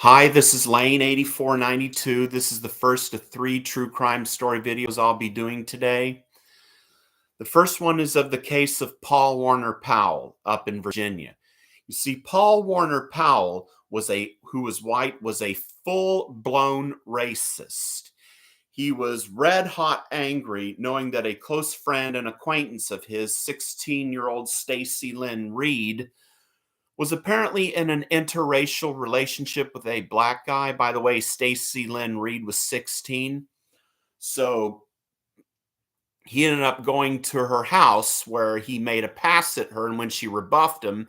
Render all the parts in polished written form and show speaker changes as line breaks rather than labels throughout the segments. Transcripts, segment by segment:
Hi, this is Lane8492. This is the first of three true crime story videos I'll be doing today. The first one is of the case of Paul Warner Powell up in Virginia. You see, Paul Warner Powell who was white, was a full-blown racist. He was red hot angry knowing that a close friend and acquaintance of his, 16-year-old Stacie Lynn Reed, was apparently in an interracial relationship with a black guy. By the way, Stacie Lynn Reed was 16. So he ended up going to her house where he made a pass at her. And when she rebuffed him,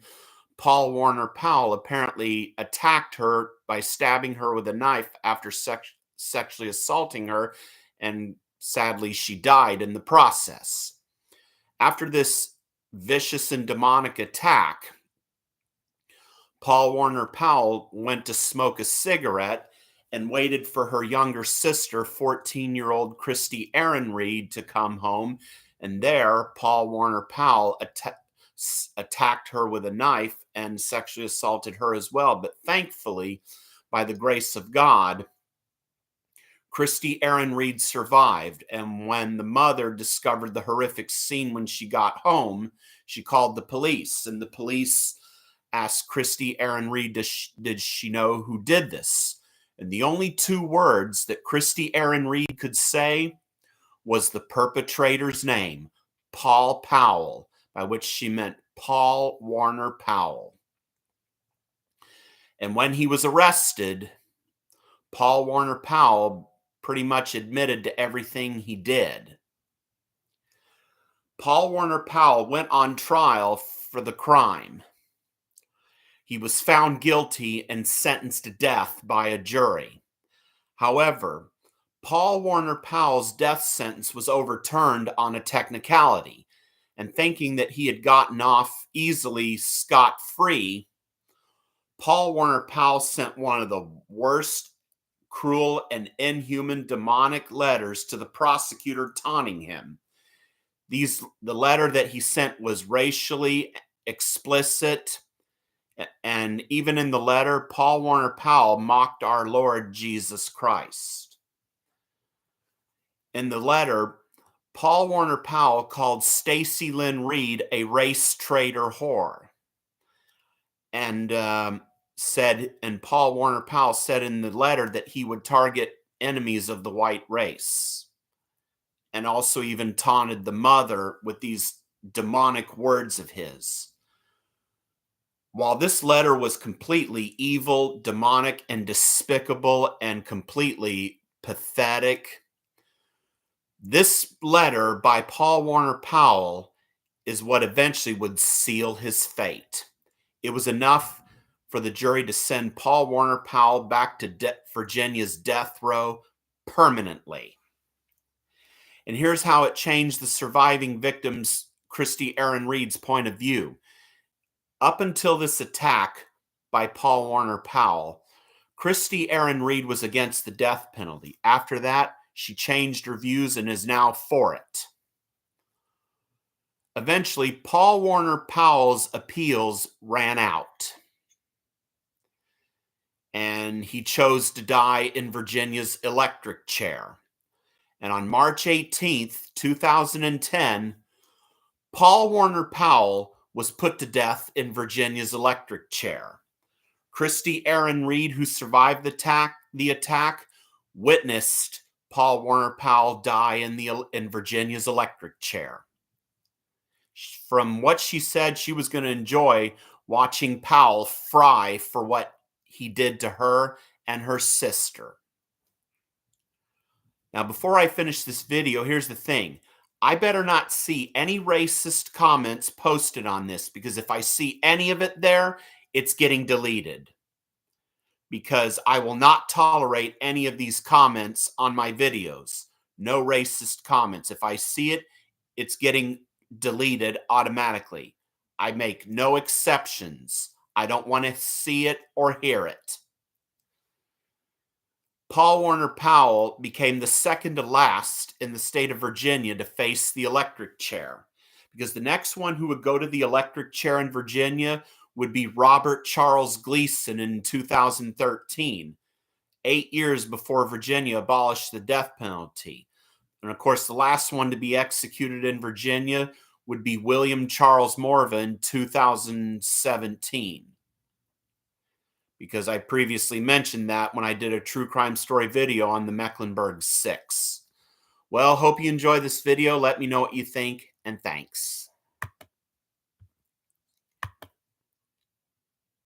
Paul Warner Powell apparently attacked her by stabbing her with a knife after sexually assaulting her. And sadly, she died in the process. After this vicious and demonic attack, Paul Warner Powell went to smoke a cigarette and waited for her younger sister, 14-year-old Kristi Erin Reed, to come home. And there, Paul Warner Powell attacked her with a knife and sexually assaulted her as well. But thankfully, by the grace of God, Kristi Erin Reed survived. And when the mother discovered the horrific scene when she got home, she called the police. And the police asked Kristi Erin Reed, did she know who did this? And the only two words that Kristi Erin Reed could say was the perpetrator's name, Paul Powell, by which she meant Paul Warner Powell. And when he was arrested, Paul Warner Powell pretty much admitted to everything he did. Paul Warner Powell went on trial for the crime. He was found guilty and sentenced to death by a jury. However, Paul Warner Powell's death sentence was overturned on a technicality, and thinking that he had gotten off easily scot-free, Paul Warner Powell sent one of the worst, cruel, and inhuman demonic letters to the prosecutor taunting him. The letter that he sent was racially explicit, and even in the letter, Paul Warner Powell mocked our Lord Jesus Christ. In the letter, Paul Warner Powell called Stacie Lynn Reed a race traitor whore. And Paul Warner Powell said in the letter that he would target enemies of the white race. And also even taunted the mother with these demonic words of his. While this letter was completely evil, demonic, and despicable, and completely pathetic, this letter by Paul Warner Powell is what eventually would seal his fate. It was enough for the jury to send Paul Warner Powell back to Virginia's death row permanently. And here's how it changed the surviving victims, Kristi Erin Reed's point of view. Up until this attack by Paul Warner Powell, Kristi Erin Reed was against the death penalty. After that, she changed her views and is now for it. Eventually, Paul Warner Powell's appeals ran out, and he chose to die in Virginia's electric chair. And on March 18th, 2010, Paul Warner Powell was put to death in Virginia's electric chair. Kristi Erin Reed, who survived the attack, witnessed Paul Warner Powell die in Virginia's electric chair. From what she said, she was going to enjoy watching Powell fry for what he did to her and her sister. Now, before I finish this video, here's the thing. I better not see any racist comments posted on this, because if I see any of it there, it's getting deleted. Because I will not tolerate any of these comments on my videos. No racist comments. If I see it, it's getting deleted automatically. I make no exceptions. I don't want to see it or hear it. Paul Warner Powell became the second to last in the state of Virginia to face the electric chair, because the next one who would go to the electric chair in Virginia would be Robert Charles Gleason in 2013, 8 years before Virginia abolished the death penalty. And of course, the last one to be executed in Virginia would be William Charles Morva in 2017. Because I previously mentioned that when I did a true crime story video on the Mecklenburg Six. Well, hope you enjoy this video. Let me know what you think, and thanks.